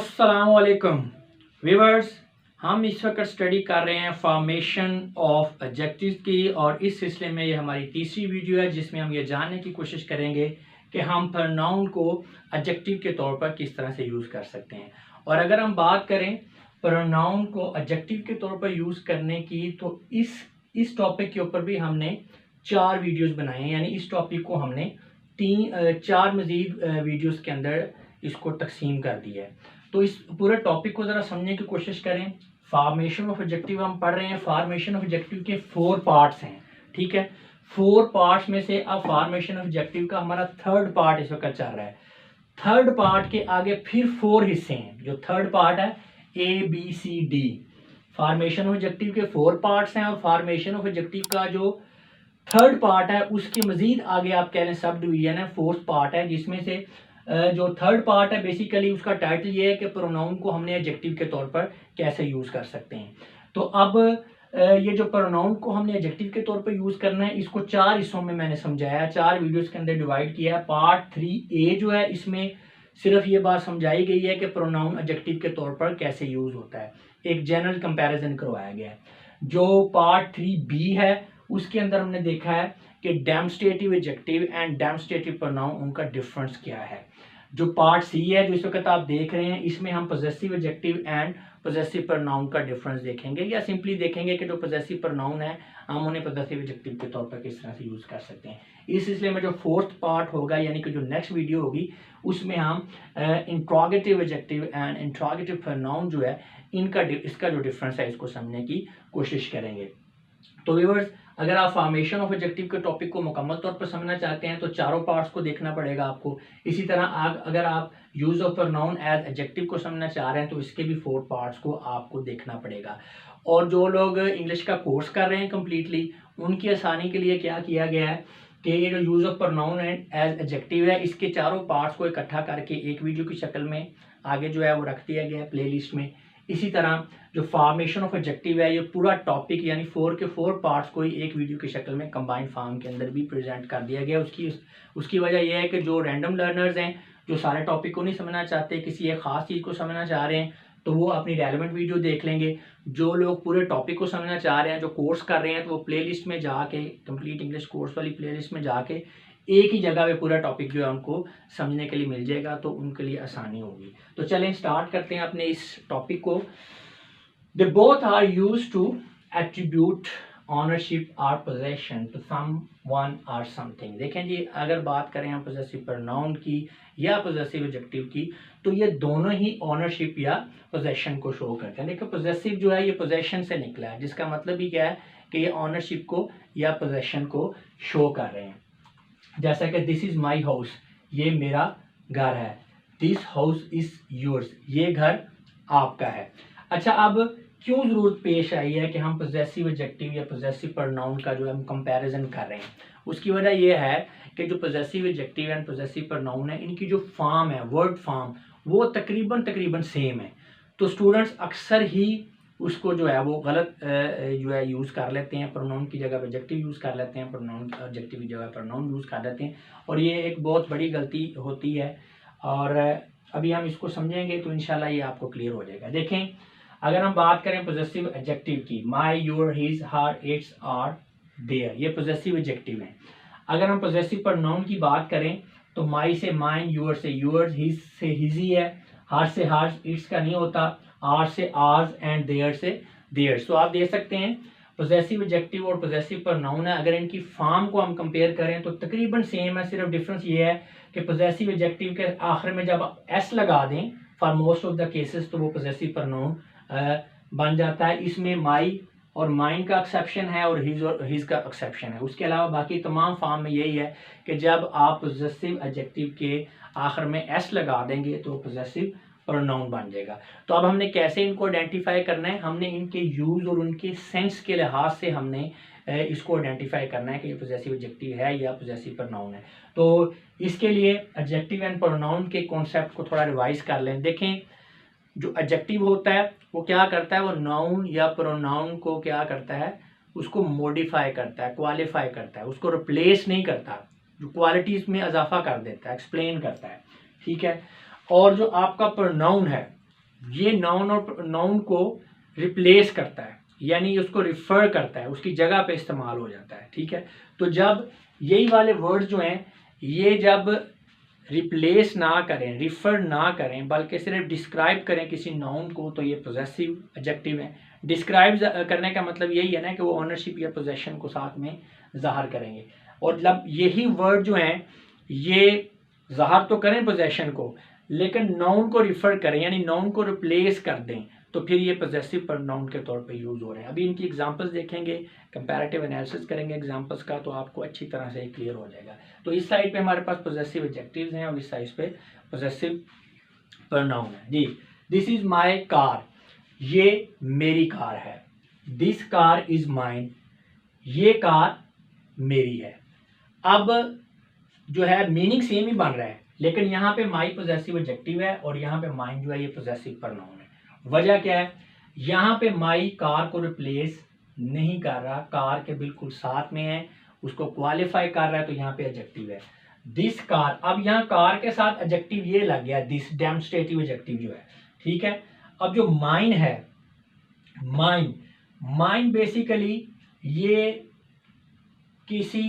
अस्सलामुअलैकुम व्यूअर्स, हम इस वक्त स्टडी कर रहे हैं फॉर्मेशन ऑफ एडजेक्टिव की और इस सिलसिले में ये हमारी तीसरी वीडियो है जिसमें हम ये जानने की कोशिश करेंगे कि हम प्रोनाउन को एडजेक्टिव के तौर पर किस तरह से यूज़ कर सकते हैं। और अगर हम बात करें प्रोनाउन को एडजेक्टिव के तौर पर यूज़ करने की तो इस टॉपिक के ऊपर भी हमने 4 वीडियोज़ बनाए हैं, यानी इस टॉपिक को हमने 4 मज़ीद वीडियोज़ के अंदर इसको तकसीम कर दिया है। तो इस पूरे टॉपिक को ज़रा समझने की कोशिश करें। फॉर्मेशन ऑफ एडजेक्टिव हम पढ़ रहे हैं। फॉर्मेशन ऑफ एडजेक्टिव के 4 पार्ट्स हैं, ठीक है। 4 पार्ट्स में से अब फॉर्मेशन ऑफ एडजेक्टिव का हमारा थर्ड पार्ट इस वक्त चल रहा है। थर्ड पार्ट के आगे फिर 4 हिस्से हैं। जो थर्ड पार्ट है ABCD, फॉर्मेशन ऑफ एडजेक्टिव के 4 पार्ट्स हैं और फॉर्मेशन ऑफ एडजेक्टिव का जो थर्ड पार्ट है उसके मजीद आगे आप कह लें सब डिवीजन है, 4th पार्ट है, जिसमें से जो थर्ड पार्ट है बेसिकली उसका टाइटल ये है कि प्रोनाउन को हमने एडजेक्टिव के तौर पर कैसे यूज़ कर सकते हैं। तो अब ये जो प्रोनाउन को हमने एडजेक्टिव के तौर पर यूज़ करना है इसको 4 हिस्सों में मैंने समझाया, 4 वीडियोस के अंदर डिवाइड किया है। पार्ट 3A जो है इसमें सिर्फ ये बात समझाई गई है कि प्रोनाउन एडजेक्टिव के तौर पर कैसे यूज़ होता है, एक जनरल कंपैरिजन करवाया गया है। जो पार्ट 3B है उसके अंदर हमने देखा है कि demonstrative adjective and demonstrative pronoun उनका डिफरेंस क्या है। जो पार्ट C है जो इस वक्त आप देख रहे हैं इसमें हम possessive adjective and possessive pronoun का डिफरेंस देखेंगे, या सिंपली देखेंगे कि जो पॉजेसिव प्रोनाउन है हम उन्हें पॉजेसिव एडजेक्टिव के तौर पर किस तरह से यूज़ कर सकते हैं। इस सिलसिले में जो 4th पार्ट होगा यानी कि जो नेक्स्ट वीडियो होगी उसमें हम interrogative adjective and interrogative pronoun जो है इसका जो डिफरेंस है इसको समझने की कोशिश करेंगे। तो व्यूअर्स, अगर आप फॉर्मेशन ऑफ एडजेक्टिव के टॉपिक को मुकम्मल तौर पर समझना चाहते हैं तो चारों पार्ट्स को देखना पड़ेगा आपको। इसी तरह अगर आप use of pronoun as adjective को समझना चाह रहे हैं तो इसके भी 4 पार्ट्स को आपको देखना पड़ेगा। और जो लोग इंग्लिश का कोर्स कर रहे हैं कम्प्लीटली, उनकी आसानी के लिए क्या किया गया है कि ये जो use of pronoun as adjective है इसके चारों पार्ट्स को इकट्ठा करके एक वीडियो की शक्ल में आगे जो है वो रख दिया गया है प्ले लिस्ट में। इसी तरह जो फॉर्मेशन ऑफ एडजेक्टिव है ये पूरा टॉपिक यानी 4 के 4 पार्ट्स को ही एक वीडियो की शक्ल में कंबाइंड फॉर्म के अंदर भी प्रेजेंट कर दिया गया। उसकी वजह यह है कि जो रैंडम लर्नर्स हैं जो सारे टॉपिक को नहीं समझना चाहते, किसी एक खास चीज़ को समझना चाह रहे हैं तो वो अपनी रेलिवेंट वीडियो देख लेंगे। जो लोग पूरे टॉपिक को समझना चाह रहे हैं, जो कोर्स कर रहे हैं, तो वो प्ले लिस्ट में जाके कंप्लीट इंग्लिश कोर्स वाली प्ले लिस्ट में जाके एक ही जगह पे पूरा टॉपिक जो है उनको समझने के लिए मिल जाएगा, तो उनके लिए आसानी होगी। तो चलें स्टार्ट करते हैं अपने इस टॉपिक को। They both are used to attribute ownership or possession to someone or something। देखें जी, अगर बात करें हम possessive pronoun की या possessive adjective की तो ये दोनों ही ownership या possession को शो करते हैं। देखो possessive जो है ये possession से निकला है, जिसका मतलब ही क्या है कि ये ownership को या possession को शो कर रहे हैं। जैसा कि दिस इज माई हाउस, ये मेरा घर है। दिस हाउस इज योर्स, ये घर आपका है। अच्छा, अब क्यों ज़रूरत पेश आई है कि हम पॉजेसिव एडजेक्टिव या पॉजेसिव प्रोनाउन का जो हम कंपैरिजन कर रहे हैं? उसकी वजह यह है कि जो possessive adjective and possessive pronoun है इनकी जो फॉर्म है, वर्ड फॉर्म, वो तकरीबन सेम है। तो स्टूडेंट्स अक्सर ही उसको जो है वो गलत जो है यूज़ कर लेते हैं, प्रोनाउन की जगह एडजेक्टिव यूज़ कर लेते हैं, प्रोनाउन एडजेक्टिव की जगह प्रोनाउन यूज़ कर लेते हैं, और ये एक बहुत बड़ी गलती होती है। और अभी हम इसको समझेंगे तो इंशाल्लाह ये आपको क्लियर हो जाएगा। देखें, अगर हम बात करें पॉजेसिव एडजेक्टिव की, my, your, his, her, its, our, their, ये पॉजेसिव एडजेक्टिव हैं। अगर हम पॉजेसिव प्रोनाउन की बात करें तो माई से माइन, योर से योर्स, हिज से हिजी है, हर से हर्स, इट्स का नहीं होता, आर से आर्स एंड देयर से देयर्स। तो आप देख सकते हैं पॉजेसिव एडजेक्टिव और पॉजेसिव प्रोनाउन है, अगर इनकी फॉर्म को हम कंपेयर करें तो तकरीबन सेम है। सिर्फ डिफरेंस ये है कि पॉजेसिव एडजेक्टिव के आखिर में जब आप एस लगा दें for most of the cases तो वो पॉजेसिव प्रोनाउन बन जाता है। इसमें माई और माइन का एक्सेप्शन है और हिज का एक्सेप्शन है। उसके अलावा बाकी तमाम फॉर्म में यही है कि जब आप पॉजेसिव एडजेक्टिव के आखिर में एस लगा देंगे तो पॉजेसिव प्रोनाउन बन जाएगा। तो अब हमने कैसे इनको आइडेंटिफाई करना है? हमने इनके यूज और उनके सेंस के लिहाज से हमने इसको आइडेंटिफाई करना है कि ये पॉजेसिव एडजेक्टिव है या पॉजेसिव प्रोनाउन है। तो इसके लिए एडजेक्टिव एंड प्रोनाउन के कॉन्सेप्ट को थोड़ा रिवाइज कर लें। देखें, जो एडजेक्टिव होता है वो क्या करता है, वो नाउन या प्रोनाउन को क्या करता है, उसको मॉडिफाई करता है, क्वालिफाई करता है, उसको रिप्लेस नहीं करता, जो क्वालिटीज में इजाफा कर देता है, एक्सप्लेन करता है, ठीक है। और जो आपका प्रोनाउन है ये नाउन और नाउन को रिप्लेस करता है, यानी उसको रिफर करता है, उसकी जगह पे इस्तेमाल हो जाता है। ठीक है, तो जब यही वाले वर्ड जो हैं ये जब रिप्लेस ना करें, रिफर ना करें, बल्कि सिर्फ डिस्क्राइब करें किसी नाउन को, तो ये पोजेसिव एडजेक्टिव है। डिस्क्राइब करने का मतलब यही है ना कि वो ओनरशिप या पोजेशन को साथ में ज़ाहिर करेंगे। और जब यही वर्ड जो हैं ये ज़ाहिर तो करें पोजेशन को, लेकिन नाउन को रिफर करें, यानी नाउन को रिप्लेस कर दें, तो फिर ये पोजेसिव प्रोनाउन के तौर पे यूज़ हो रहे हैं। अभी इनकी एग्जांपल्स देखेंगे, कंपैरेटिव एनालिसिस करेंगे एग्जांपल्स का, तो आपको अच्छी तरह से क्लियर हो जाएगा। तो इस साइड पे हमारे पास पोजेसिव एडजेक्टिव्स हैं और इस साइड पे पोजेसिव प्रोनाउन है। जी, दिस इज माय कार, ये मेरी कार है। दिस कार इज माइन, ये कार मेरी है। अब जो है मीनिंग सेम ही बन रहा है, लेकिन यहाँ पे माई पोजेसिव एडजेक्टिव है और यहाँ पे माइन जो है ये पोजेसिव प्रोनाउन है। वजह क्या है, यहाँ पे माई कार को रिप्लेस नहीं कर रहा, कार के बिल्कुल साथ में है, उसको क्वालिफाई कर रहा है, तो यहाँ पे एडजेक्टिव है दिस कार। अब यहाँ कार के साथ एडजेक्टिव ये लग गया, दिस डेमोन्स्ट्रेटिव एडजेक्टिव जो है। ठीक है, अब जो माइन है, माइन, माइन बेसिकली ये किसी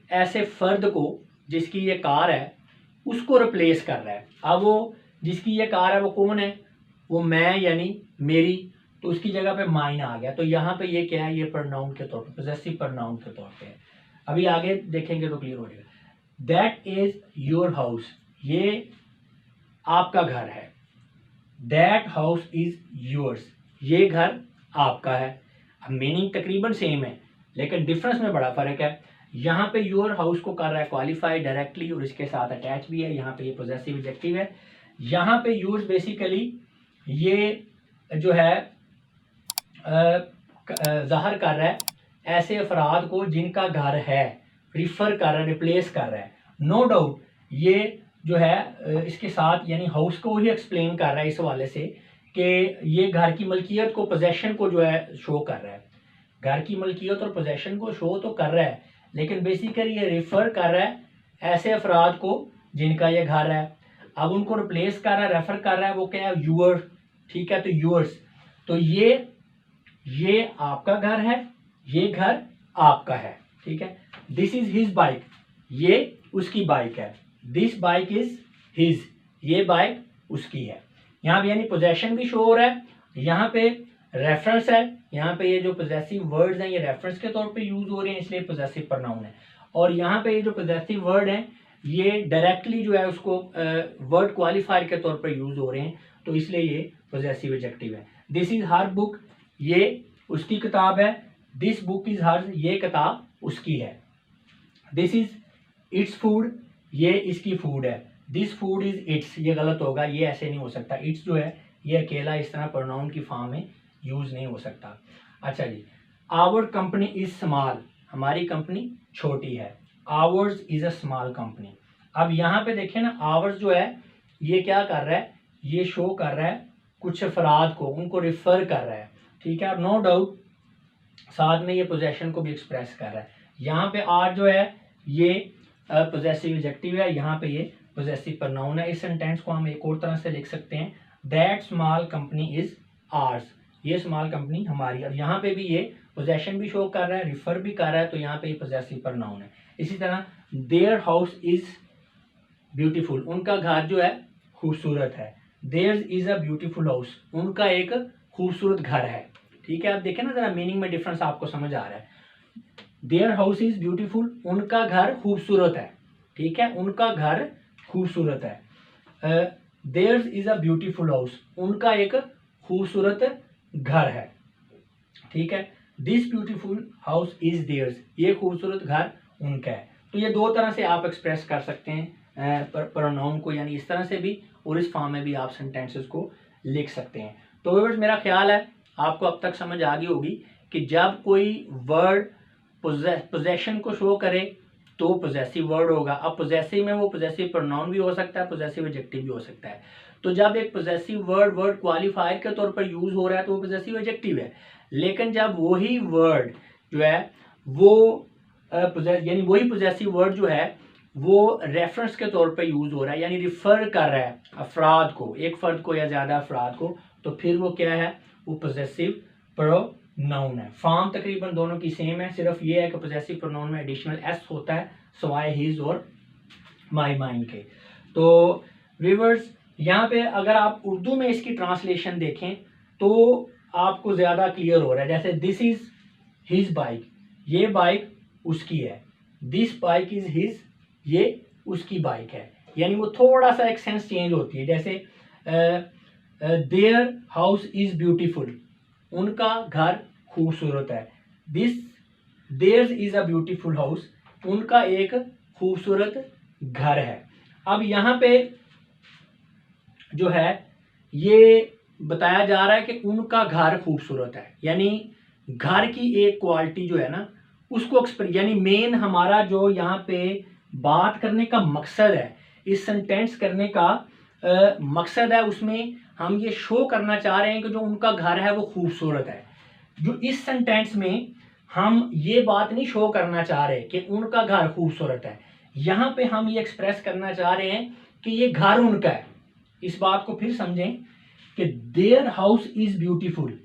ऐसे फर्द को जिसकी ये कार है उसको रिप्लेस कर रहा है। अब वो जिसकी ये कार है वो कौन है, वो मैं यानी मेरी, तो उसकी जगह पे माइन आ गया। तो यहाँ पे ये क्या है, ये प्रोनाउन के तौर पे, पोजेसिव प्रोनाउन के तौर पे है। अभी आगे देखेंगे तो क्लियर हो जाएगा। दैट इज योर हाउस, ये आपका घर है। दैट हाउस इज योर्स, ये घर आपका है। अब मीनिंग तकरीबन सेम है, लेकिन डिफरेंस में बड़ा फर्क है। यहाँ पे योर हाउस को कर रहा है क्वालिफाई डायरेक्टली और इसके साथ अटैच भी है, यहाँ पे ये पोजेसिव एडजेक्टिव है। यहाँ पे योर्स बेसिकली ये जो है ज़ाहिर कर रहा है ऐसे अफराद को जिनका घर है, रिफर कर रहा है, रिप्लेस कर रहा है। नो डाउट ये जो है इसके साथ यानी हाउस को ही एक्सप्लेन कर रहा है इस हवाले से कि ये घर की मलकियत को, पोजेशन को जो है शो कर रहा है। घर की मलकियत और पोजेशन को शो तो कर रहा है, लेकिन बेसिकली ये रिफर कर रहा है ऐसे अफराद को जिनका ये घर है। अब उनको रिप्लेस कर रहा है, रेफर कर रहा है, वो क्या है, यूअर। ठीक है, तो यूअर्स, तो ये आपका घर है, ये घर आपका है। ठीक है, दिस इज हिज बाइक, ये उसकी बाइक है। दिस बाइक इज हिज, ये बाइक उसकी है। यहाँ पे यानी पोजेशन भी शो हो रहा है, यहाँ पे रेफरेंस है, यहाँ पे ये जो पोजेसिव वर्ड्स हैं ये रेफरेंस के तौर पे यूज हो रहे हैं, इसलिए पोजेसिव प्रोनाउन है। और यहाँ पे ये जो पोजेसिव वर्ड हैं ये डायरेक्टली जो है उसको वर्ड क्वालिफायर के तौर पर यूज हो रहे हैं, तो इसलिए ये पोजेसिव एडजेक्टिव है। दिस इज हर बुक, ये उसकी किताब है। दिस बुक इज हर, ये किताब उसकी है। दिस इज इट्स फूड, ये इसकी फूड है। दिस फूड इज इट्स, ये गलत होगा, ये ऐसे नहीं हो सकता। इट्स जो है ये अकेला इस तरह प्रोनाउन की फॉर्म में यूज नहीं हो सकता। अच्छा जी, आवर कंपनी इज स्मॉल, हमारी कंपनी छोटी है। Hours is a small company. अब यहाँ पे देखें ना, आवर्स जो है ये क्या कर रहा है, ये शो कर रहा है कुछ अफराद को, उनको रिफर कर रहा है। ठीक है, नो डाउट साथ में ये पोजेशन को भी एक्सप्रेस कर रहा है। यहाँ पे आर जो है ये पोजेसिव एडजेक्टिव है, यहाँ पे ये पोजेसिव प्रोनाउन है। इस सेंटेंस को हम एक और तरह से लिख सकते हैं, that small company is hours, ये स्मॉल कंपनी हमारी। और यहाँ पे भी ये पोजेशन भी शो कर रहा है, रिफर भी कर रहा है, तो यहाँ पे ये पोजेसिव प्रोनाउन है। इसी तरह देयर हाउस इज ब्यूटीफुल, उनका घर जो है खूबसूरत है। There is a beautiful house, उनका एक खूबसूरत घर है। ठीक है, आप देखें ना जरा मीनिंग में डिफरेंस आपको समझ आ रहा है। देयर हाउस इज ब्यूटीफुल, उनका घर खूबसूरत है। ठीक है, उनका घर खूबसूरत है। There is a beautiful house, उनका एक खूबसूरत घर है। ठीक है, this beautiful house is theirs, ये खूबसूरत घर उनका है। तो ये दो तरह से आप एक्सप्रेस कर सकते हैं प्रोनाउन को, यानी इस तरह से भी और इस फॉर्म में भी आप सेंटेंसेस को लिख सकते हैं। तो व्यूअर्स मेरा ख्याल है आपको अब तक समझ आ गई होगी कि जब कोई वर्ड पोजेशन को शो करे तो पोजेसिव वर्ड होगा। अब पोजेसिव में वो पोजेसिव प्रोनाउन भी हो सकता है, पोजेसिव एडजेक्टिव भी हो सकता है। तो जब एक पोजेसिव वर्ड क्वालिफायर के तौर पर यूज हो रहा है तो वो पोजेसिव एडजेक्टिव है। लेकिन जब वही वर्ड जो है वो यानी वही पोजेसिव वर्ड जो है वो रेफरेंस के तौर पे यूज़ हो रहा है, यानी रिफ़र कर रहा है अफराद को, एक फ़र्द को या ज़्यादा अफराद को, तो फिर वो क्या है, वो पोजेसिव प्रोनाउन है। फॉर्म तकरीबन दोनों की सेम है, सिर्फ ये है कि पोजेसिव प्रोनाउन में एडिशनल एस होता है सवाए हिज और माई माइन के। तो व्यूअर्स, यहाँ पे अगर आप उर्दू में इसकी ट्रांसलेशन देखें तो आपको ज़्यादा क्लियर हो रहा है। जैसे दिस इज़ हिज बाइक, ये बाइक उसकी है, दिस बाइक इज़ हिज, ये उसकी बाइक है, यानी वो थोड़ा सा एक सेंस चेंज होती है। जैसे देयर हाउस इज़ ब्यूटीफुल, उनका घर खूबसूरत है। This theirs is a beautiful house, उनका एक खूबसूरत घर है। अब यहाँ पे जो है ये बताया जा रहा है कि उनका घर खूबसूरत है, यानी घर की एक क्वालिटी जो है ना उसको यानी मेन हमारा जो यहाँ पे बात करने का मकसद है, इस सेंटेंस करने का मकसद है, उसमें हम ये शो करना चाह रहे हैं कि जो उनका घर है वो खूबसूरत है। जो इस सेंटेंस में हम ये बात नहीं शो करना चाह रहे कि उनका घर खूबसूरत है, यहाँ पे हम ये एक्सप्रेस करना चाह रहे हैं कि ये घर उनका है। इस बात को फिर समझें कि देयर हाउस इज ब्यूटीफुल,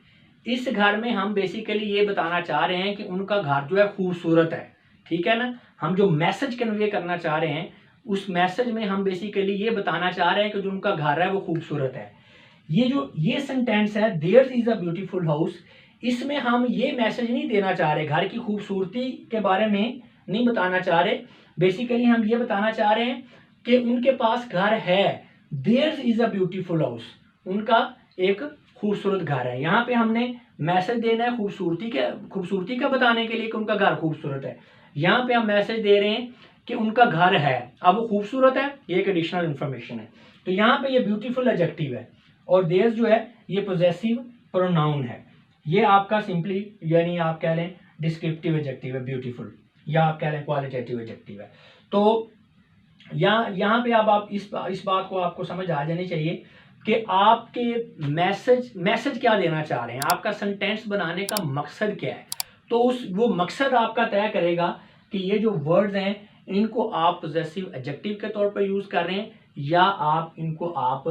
इस घर में हम बेसिकली ये बताना चाह रहे हैं कि उनका घर जो है खूबसूरत है, ठीक है ना। हम जो मैसेज कन्वे करना चाह रहे हैं उस मैसेज में हम बेसिकली ये बताना चाह रहे हैं कि जो उनका घर है वो खूबसूरत है। ये सेंटेंस है there is a beautiful house, इसमें हम ये मैसेज नहीं देना चाह रहे, घर की खूबसूरती के बारे में नहीं बताना चाह रहे। बेसिकली हम ये बताना चाह रहे हैं कि उनके पास घर है, there is a beautiful house, उनका एक खूबसूरत घर है। यहाँ पे हमने मैसेज देना है खूबसूरती का बताने के लिए कि उनका घर खूबसूरत है। यहाँ पे हम मैसेज दे रहे हैं कि उनका घर है, अब वो खूबसूरत है, ये एक एडिशनल इंफॉर्मेशन है। तो यहाँ पे ये ब्यूटीफुल एडजेक्टिव है और देयर जो है ये पोजेसिव प्रोनाउन है। ये आपका सिंपली यानी आप कह लें डिस्क्रिप्टिव एडजेक्टिव है ब्यूटीफुल, या आप कह लें क्वालिटेटिव एडजेक्टिव है। तो यहाँ पे अब आप इस बात को आपको समझ आ जानी चाहिए कि आपके मैसेज क्या देना चाह रहे हैं, आपका सेंटेंस बनाने का मकसद क्या है। तो वो मकसद आपका तय करेगा कि ये जो वर्ड्स हैं इनको आप पोजेसिव एडजेक्टिव के तौर पर यूज कर रहे हैं या आप इनको आप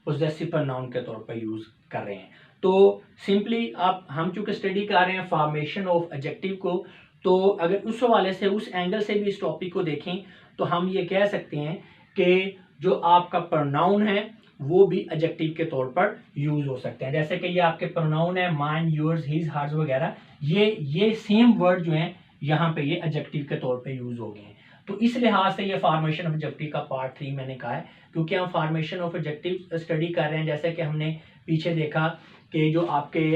पोजेसिव प्रोनाउन के तौर पर यूज कर रहे हैं। तो सिंपली हम चूंकि स्टडी कर रहे हैं फॉर्मेशन ऑफ एडजेक्टिव को, तो अगर उस हवाले से उस एंगल से भी इस टॉपिक को देखें तो हम ये कह सकते हैं कि जो आपका प्रोनाउन है वो भी एडजेक्टिव के तौर पर यूज हो सकते हैं। जैसे कि ये आपके प्रोनाउन है माइन, योर्स, हिज, हर्स वगैरह, ये सेम वर्ड जो हैं यहाँ पे ये एडजेक्टिव के तौर पे यूज हो गए हैं। तो इस लिहाज से ये फॉर्मेशन ऑफ एडजेक्टिव का पार्ट 3 मैंने कहा है, क्योंकि हम फॉर्मेशन ऑफ एडजेक्टिव स्टडी कर रहे हैं। जैसे कि हमने पीछे देखा कि जो आपके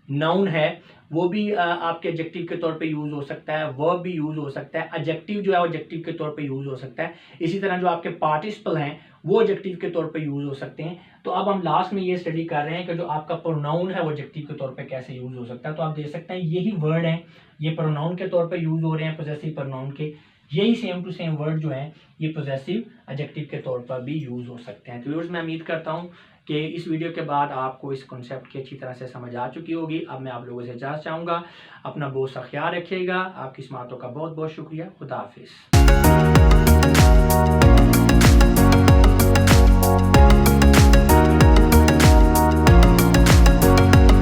नाउन है वो भी आपके एडजेक्टिव के तौर पे यूज हो सकता है, वर्ब भी यूज हो सकता है, एडजेक्टिव जो है वो एडजेक्टिव के तौर पे यूज हो सकता है। इसी तरह जो आपके पार्टिसिपल हैं वो एडजेक्टिव के तौर पे यूज हो सकते हैं। तो अब हम लास्ट में ये स्टडी कर रहे हैं कि जो आपका प्रोनाउन है वो एडजेक्टिव के तौर पे कैसे यूज हो सकता है। तो आप देख सकते हैं यही वर्ड हैं, ये प्रोनाउन के तौर पे यूज हो रहे हैं, पोजेसिव प्रोनाउन के, यही सेम टू सेम वर्ड जो हैं ये पोजेसिव एडजेक्टिव के तौर पर भी यूज हो सकते हैं। तो व्यूअर्स, मैं उम्मीद करता हूँ कि इस वीडियो के बाद आपको इस कॉन्सेप्ट की अच्छी तरह से समझ आ चुकी होगी। अब मैं आप लोगों से इजाज़त चाहूँगा, अपना बहुत सा ख्याल रखिएगा। आपकी इस बातों का बहुत बहुत शुक्रिया। खुदा हाफिज़।